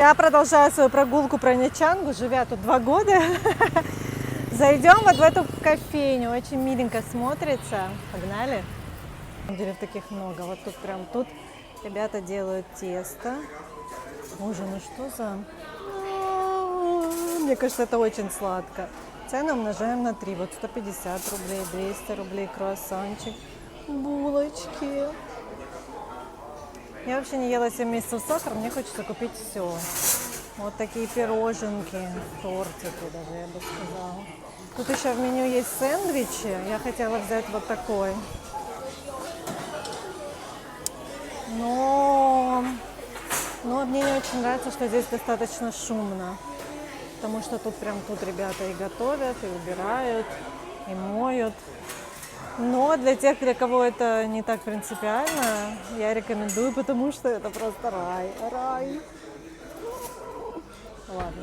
Я продолжаю свою прогулку про Нячангу, живя тут 2 года. Зайдем вот в эту кофейню, очень миленько смотрится. Погнали. На самом деле таких много. Вот тут прям тут ребята делают тесто. Боже, ну что за... Мне кажется, это очень сладко. Цену умножаем на 3. Вот 150 рублей, 200 рублей круассанчик, булочки. Я вообще не ела 7 месяцев сахар, мне хочется купить все. Вот такие пироженки, тортики даже, я бы сказала. Тут еще в меню есть сэндвичи. Я хотела взять вот такой. Но мне не очень нравится, что здесь достаточно шумно. Потому что тут ребята и готовят, и убирают, и моют. Но для тех, для кого это не так принципиально, я рекомендую, потому что это просто рай. Рай. Ладно.